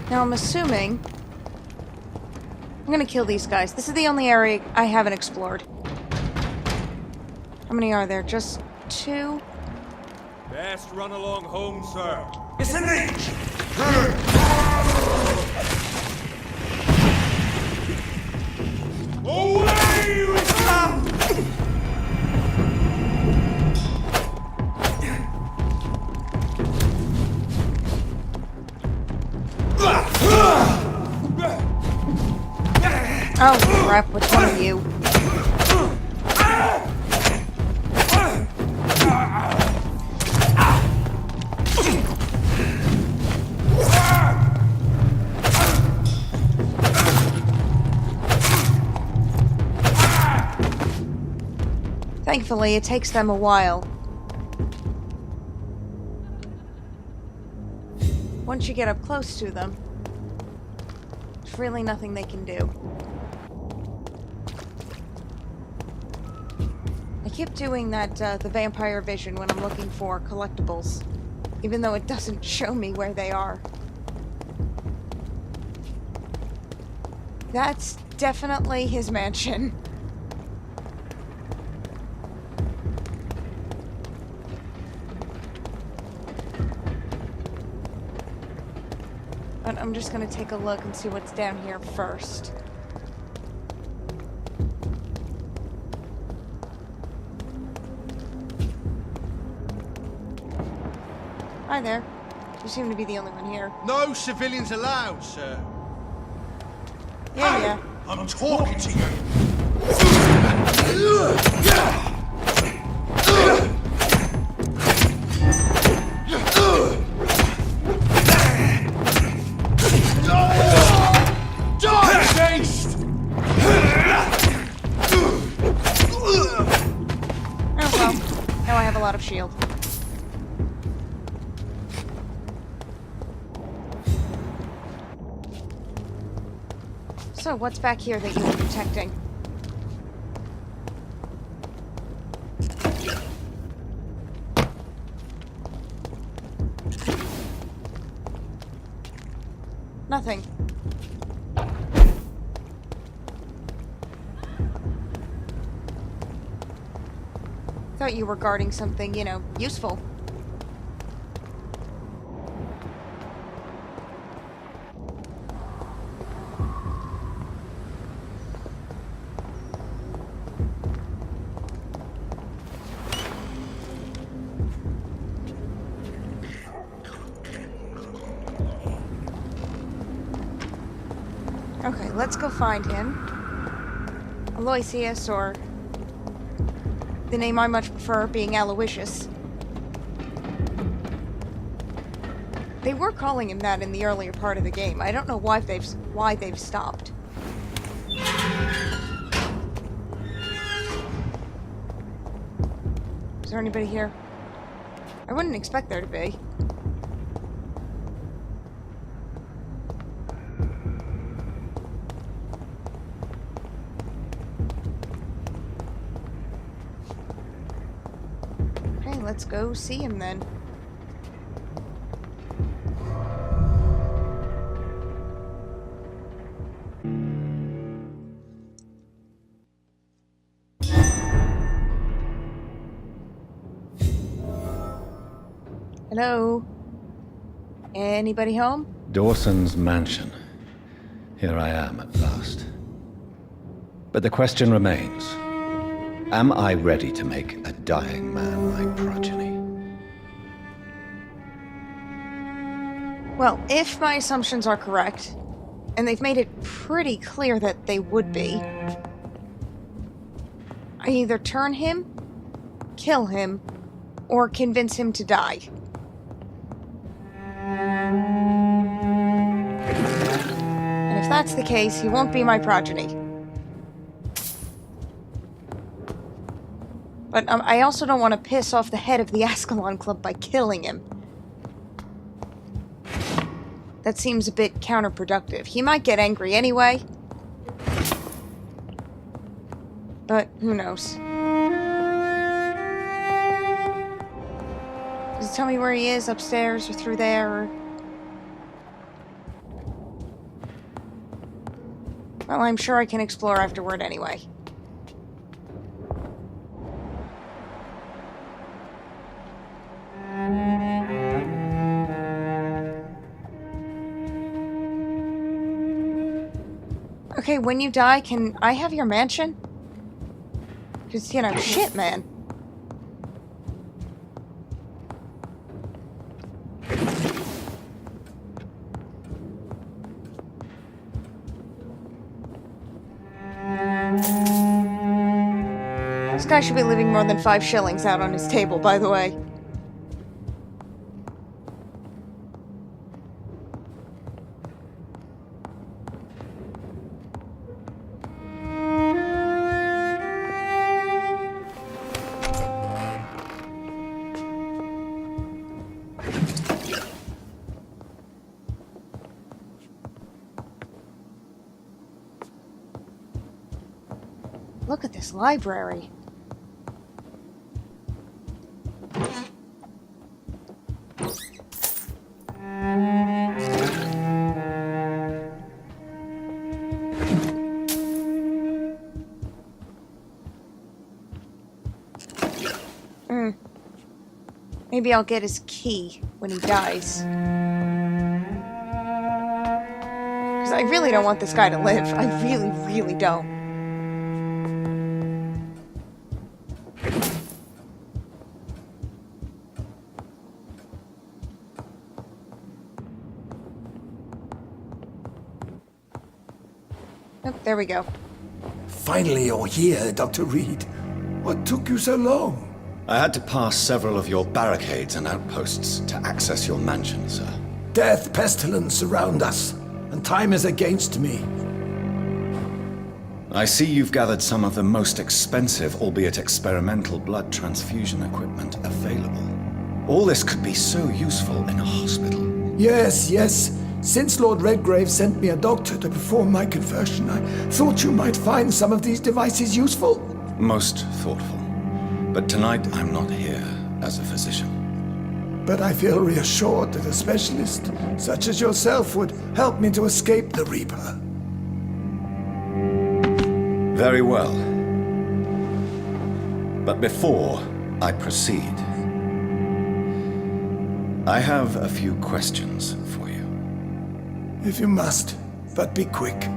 Now I'm assuming... I'm gonna kill these guys. This is the only area I haven't explored. How many are there? Just 2? Best run along home, sir. Disengage! Away with them! Oh crap, which one of you? Thankfully, it takes them a while. Once you get up close to them, there's really nothing they can do. I keep doing that, the Vampyr vision when I'm looking for collectibles, even though it doesn't show me where they are. That's definitely his mansion. But I'm just gonna take a look and see what's down here first. Hi there. You seem to be the only one here. No civilians allowed, sir. Yeah. I'm talking to you. Oh well. Now I have a lot of shield. So, what's back here that you were protecting? Nothing. Thought you were guarding something, you know, useful. Okay, let's go find him. Aloysius, or the name I much prefer being Aloysius. They were calling him that in the earlier part of the game. I don't know why they've stopped. Is there anybody here? I wouldn't expect there to be. Let's go see him then. Hello? Anybody home? Dawson's mansion. Here I am at last. But the question remains. Am I ready to make a dying man my progeny? Well, if my assumptions are correct, and they've made it pretty clear that they would be, I either turn him, kill him, or convince him to die. And if that's the case, he won't be my progeny. But I also don't want to piss off the head of the Ascalon Club by killing him. That seems a bit counterproductive. He might get angry anyway. But who knows? Does it tell me where he is? Upstairs or through there? Or... Well, I'm sure I can explore afterward anyway. Okay, when you die, can I have your mansion? Because, you know, shit, man. This guy should be leaving more than 5 shillings out on his table, by the way. Look at this library. Maybe I'll get his key when he dies. Because I really don't want this guy to live. I really, really don't. Oh, there we go. Finally you're here, Dr. Reed. What took you so long? I had to pass several of your barricades and outposts to access your mansion, sir. Death, pestilence surround us, and time is against me. I see you've gathered some of the most expensive, albeit experimental, blood transfusion equipment available. All this could be so useful in a hospital. Yes, yes. Since Lord Redgrave sent me a doctor to perform my conversion, I thought you might find some of these devices useful. Most thoughtful. But tonight I'm not here as a physician. But I feel reassured that a specialist such as yourself would help me to escape the Reaper. Very well. But before I proceed, I have a few questions for you. If you must, but be quick,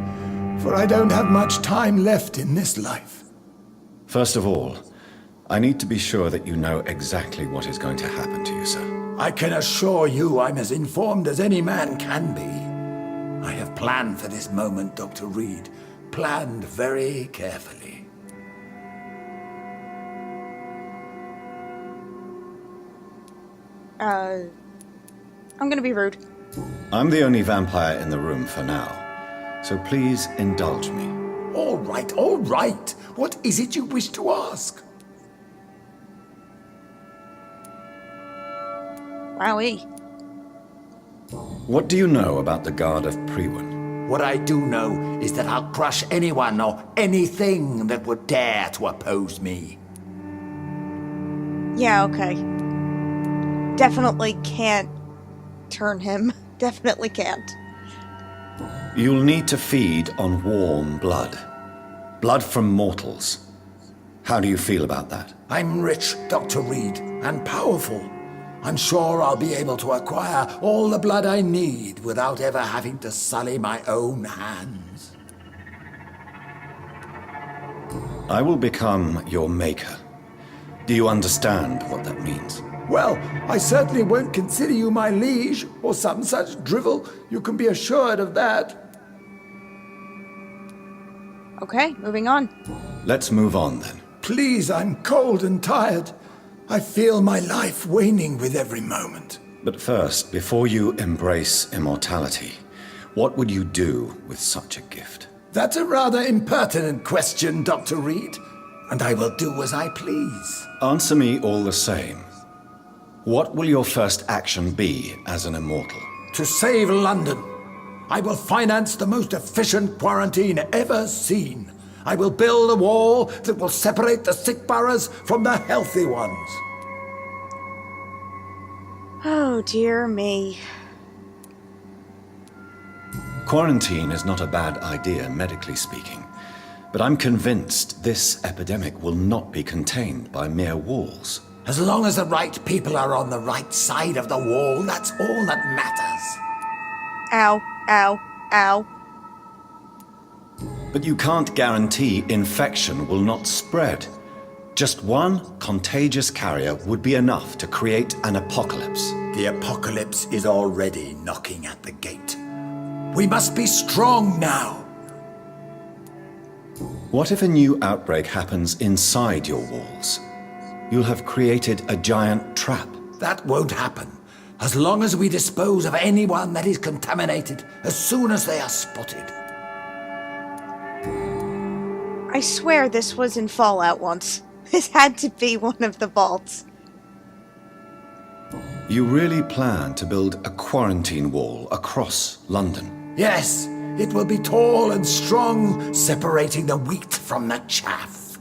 for I don't have much time left in this life. First of all, I need to be sure that you know exactly what is going to happen to you, sir. I can assure you I'm as informed as any man can be. I have planned for this moment, Dr. Reed. Planned very carefully. I'm gonna be rude. I'm the only vampire in the room for now, so please indulge me. All right, all right. What is it you wish to ask? Wowee. What do you know about the Guard of Priwen? What I do know is that I'll crush anyone or anything that would dare to oppose me. Yeah, okay. Definitely can't turn him. Definitely can't. You'll need to feed on warm blood. Blood from mortals. How do you feel about that? I'm rich, Dr. Reed, and powerful. I'm sure I'll be able to acquire all the blood I need without ever having to sully my own hands. I will become your maker. Do you understand what that means? Well, I certainly won't consider you my liege or some such drivel. You can be assured of that. Okay, moving on. Let's move on then. Please, I'm cold and tired. I feel my life waning with every moment. But first, before you embrace immortality, what would you do with such a gift? That's a rather impertinent question, Dr. Reed, and I will do as I please. Answer me all the same. What will your first action be as an immortal? To save London, I will finance the most efficient quarantine ever seen. I will build a wall that will separate the sick boroughs from the healthy ones. Oh, dear me. Quarantine is not a bad idea, medically speaking. But I'm convinced this epidemic will not be contained by mere walls. As long as the right people are on the right side of the wall, that's all that matters. Ow, ow, ow. But you can't guarantee infection will not spread. Just one contagious carrier would be enough to create an apocalypse. The apocalypse is already knocking at the gate. We must be strong now. What if a new outbreak happens inside your walls? You'll have created a giant trap. That won't happen. As long as we dispose of anyone that is contaminated as soon as they are spotted. I swear this was in Fallout once. This had to be one of the vaults. You really plan to build a quarantine wall across London? Yes, it will be tall and strong, separating the wheat from the chaff.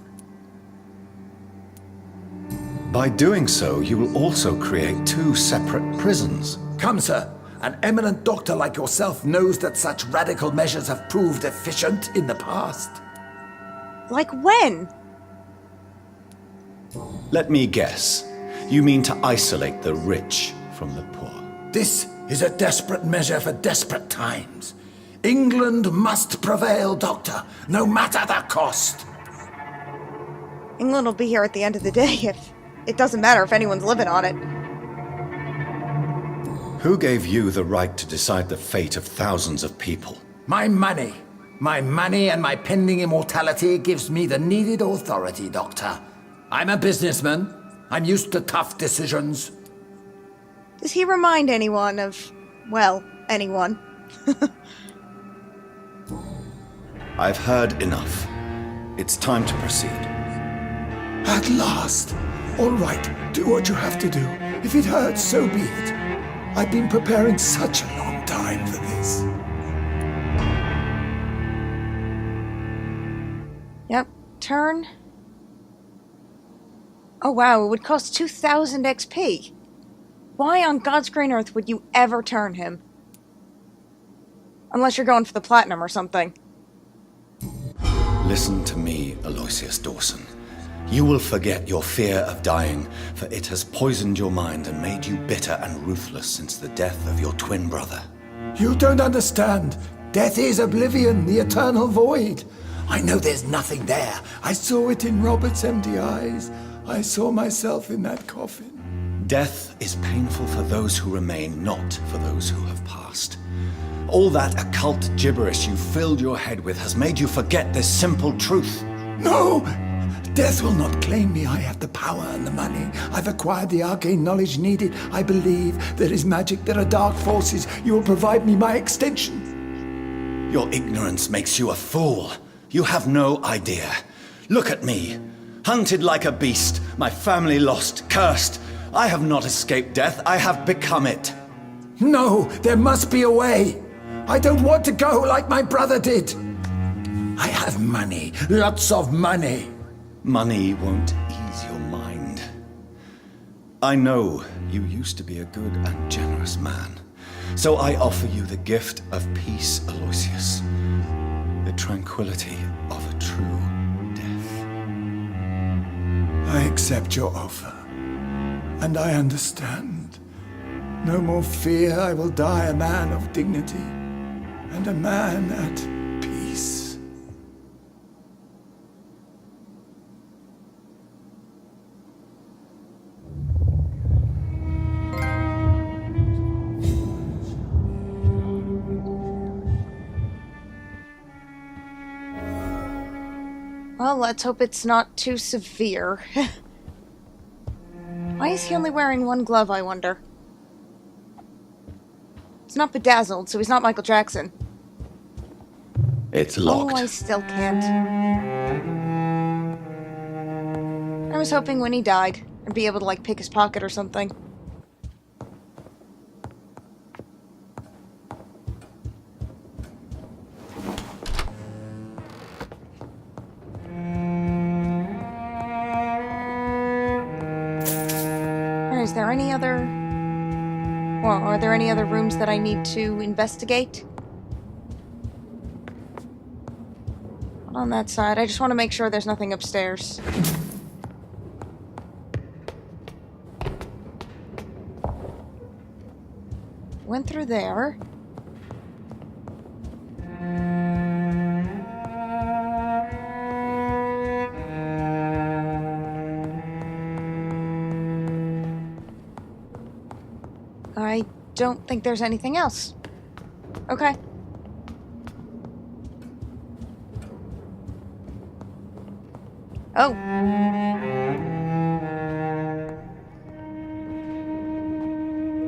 By doing so, you will also create two separate prisons. Come, sir. An eminent doctor like yourself knows that such radical measures have proved efficient in the past. Like when? Let me guess. You mean to isolate the rich from the poor? This is a desperate measure for desperate times. England must prevail, Doctor, no matter the cost. England will be here at the end of the day if... It doesn't matter if anyone's living on it. Who gave you the right to decide the fate of thousands of people? My money. My money and my pending immortality gives me the needed authority, Doctor. I'm a businessman. I'm used to tough decisions. Does he remind anyone of... well, anyone? I've heard enough. It's time to proceed. At last. All right, do what you have to do. If it hurts, so be it. I've been preparing such a long time for this. Yep, turn. Oh wow, it would cost 2,000 XP. Why on God's green earth would you ever turn him? Unless you're going for the platinum or something. Listen to me, Aloysius Dawson. You will forget your fear of dying, for it has poisoned your mind and made you bitter and ruthless since the death of your twin brother. You don't understand. Death is oblivion, the eternal void. I know there's nothing there. I saw it in Robert's empty eyes. I saw myself in that coffin. Death is painful for those who remain, not for those who have passed. All that occult gibberish you filled your head with has made you forget this simple truth. No! Death will not claim me. I have the power and the money. I've acquired the arcane knowledge needed. I believe there is magic, there are dark forces. You will provide me my extension. Your ignorance makes you a fool. You have no idea. Look at me. Hunted like a beast, my family lost, cursed. I have not escaped death, I have become it. No, there must be a way. I don't want to go like my brother did. I have money, lots of money. Money won't ease your mind. I know you used to be a good and generous man. So I offer you the gift of peace, Aloysius. The tranquility of a true death. I accept your offer. And I understand. No more fear, I will die a man of dignity. And a man at peace. Well, let's hope it's not too severe. Why is he only wearing one glove, I wonder? It's not bedazzled, so he's not Michael Jackson. It's locked. Oh, I still can't. I was hoping when he died, I'd be able to, like, pick his pocket or something. Is there any other... Well, are there any other rooms that I need to investigate? on that side. I just want to make sure there's nothing upstairs. Went through there. I don't think there's anything else. Okay. Oh.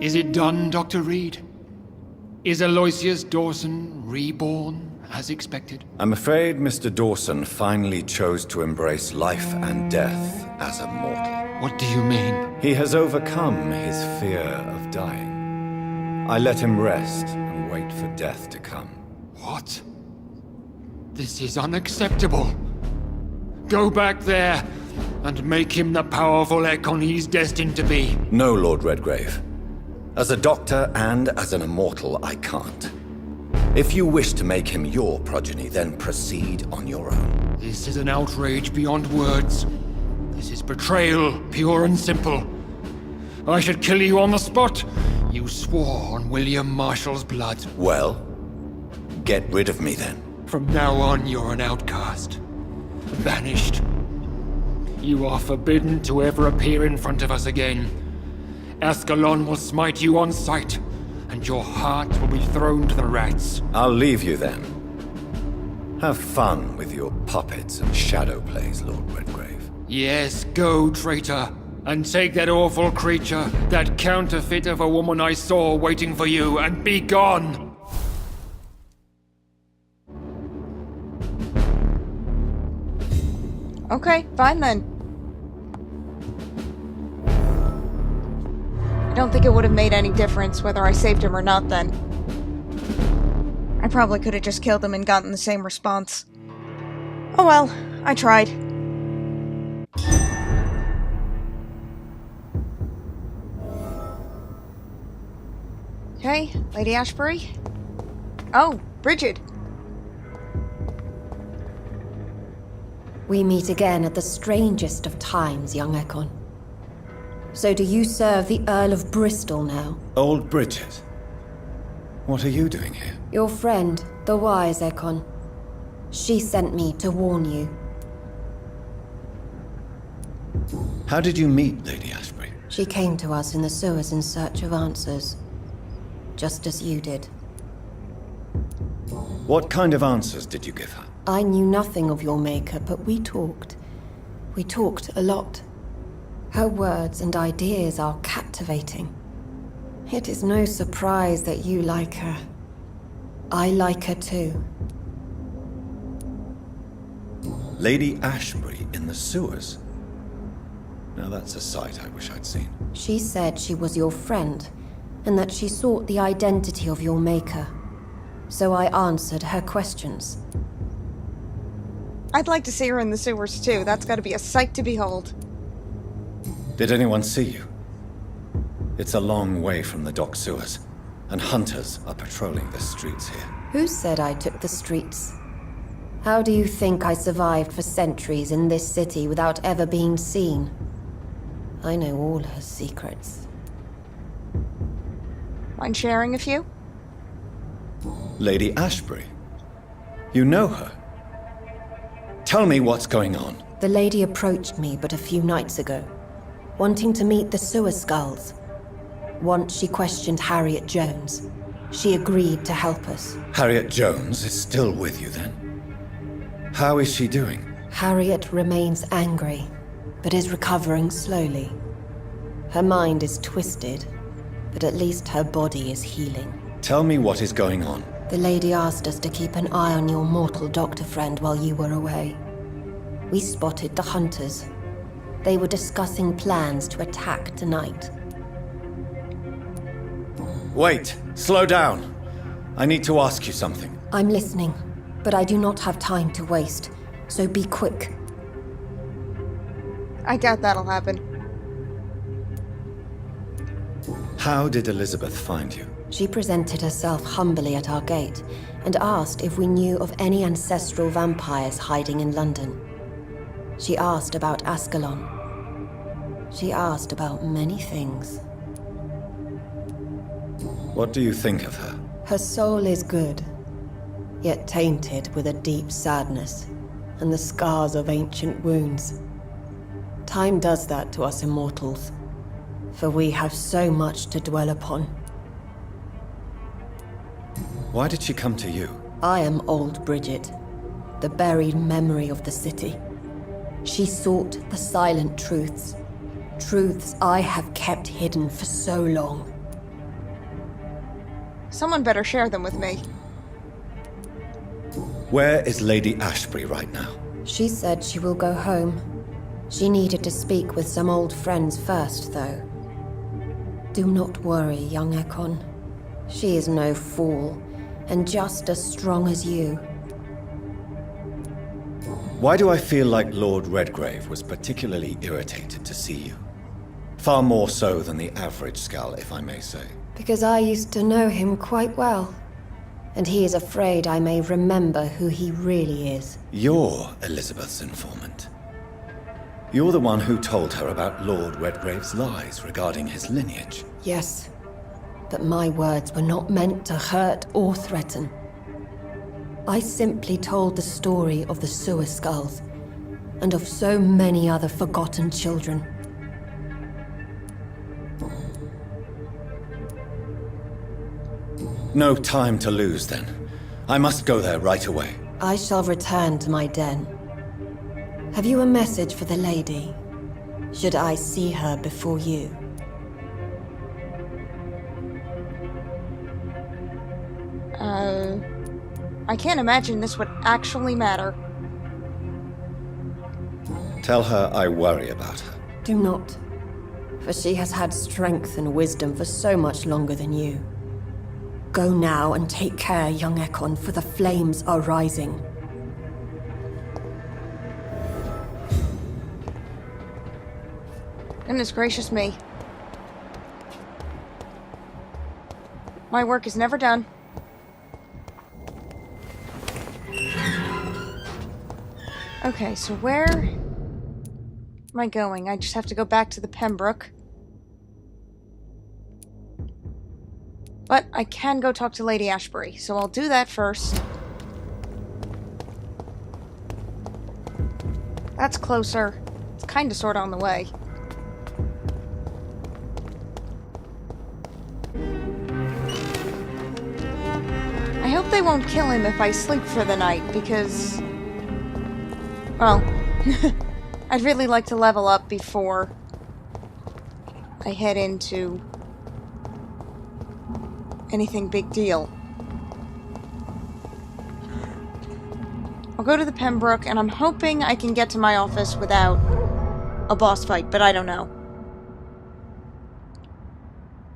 Is it done, Dr. Reed? Is Aloysius Dawson reborn, as expected? I'm afraid Mr. Dawson finally chose to embrace life and death as a mortal. What do you mean? He has overcome his fear of dying. I let him rest and wait for death to come. What? This is unacceptable. Go back there and make him the powerful Ekon he's destined to be. No, Lord Redgrave. As a doctor and as an immortal, I can't. If you wish to make him your progeny, then proceed on your own. This is an outrage beyond words. This is betrayal, pure and simple. I should kill you on the spot. You swore on William Marshall's blood. Well, get rid of me then. From now on, you're an outcast. Banished. You are forbidden to ever appear in front of us again. Ascalon will smite you on sight, and your heart will be thrown to the rats. I'll leave you then. Have fun with your puppets and shadow plays, Lord Redgrave. Yes, go, traitor, and take that awful creature, that counterfeit of a woman I saw waiting for you, and be gone! Okay, fine then. I don't think it would have made any difference whether I saved him or not then. I probably could have just killed him and gotten the same response. Oh well, I tried. Okay, Lady Ashbury. Oh, Bridget. We meet again at the strangest of times, young Ekon. So do you serve the Earl of Bristol now? Old Bridget. What are you doing here? Your friend, the wise Ekon. She sent me to warn you. How did you meet Lady Ashbury? She came to us in the sewers in search of answers. Just as you did. What kind of answers did you give her? I knew nothing of your maker, but we talked. We talked a lot. Her words and ideas are captivating. It is no surprise that you like her. I like her too. Lady Ashbury in the sewers? Now that's a sight I wish I'd seen. She said she was your friend, and that she sought the identity of your maker. So I answered her questions. I'd like to see her in the sewers too. That's gotta be a sight to behold. Did anyone see you? It's a long way from the dock sewers, and hunters are patrolling the streets here. Who said I took the streets? How do you think I survived for centuries in this city without ever being seen? I know all her secrets. Mind sharing a few? Lady Ashbury? You know her? Tell me what's going on. The lady approached me but a few nights ago, wanting to meet the sewer skulls. Once she questioned Harriet Jones. She agreed to help us. Harriet Jones is still with you then? How is she doing? Harriet remains angry, but is recovering slowly. Her mind is twisted, but at least her body is healing. Tell me what is going on. The lady asked us to keep an eye on your mortal doctor friend while you were away. We spotted the hunters. They were discussing plans to attack tonight. Wait, slow down. I need to ask you something. I'm listening, but I do not have time to waste, so be quick. I doubt that'll happen. How did Elizabeth find you? She presented herself humbly at our gate and asked if we knew of any ancestral vampires hiding in London. She asked about Ascalon. She asked about many things. What do you think of her? Her soul is good, yet tainted with a deep sadness and the scars of ancient wounds. Time does that to us immortals, for we have so much to dwell upon. Why did she come to you? I am old Bridget, the buried memory of the city. She sought the silent truths, truths I have kept hidden for so long. Someone better share them with me. Where is Lady Ashbury right now? She said she will go home. She needed to speak with some old friends first, though. Do not worry, young Ekon. She is no fool, and just as strong as you. Why do I feel like Lord Redgrave was particularly irritated to see you? Far more so than the average Skull, if I may say. Because I used to know him quite well, and he is afraid I may remember who he really is. You're Elizabeth's informant. You're the one who told her about Lord Redgrave's lies regarding his lineage. Yes, but my words were not meant to hurt or threaten. I simply told the story of the Sewer Skulls, and of so many other forgotten children. No time to lose, then. I must go there right away. I shall return to my den. Have you a message for the lady? Should I see her before you? I can't imagine this would actually matter. Tell her I worry about her. Do not, for she has had strength and wisdom for so much longer than you. Go now and take care, young Ekon, for the flames are rising. Goodness gracious me. My work is never done. Okay, so where am I going? I just have to go back to the Pembroke. But I can go talk to Lady Ashbury, so I'll do that first. That's closer. It's kinda sorta on the way. I hope they won't kill him if I sleep for the night, because... well, I'd really like to level up before I head into anything big deal. I'll go to the Pembroke, and I'm hoping I can get to my office without a boss fight, but I don't know.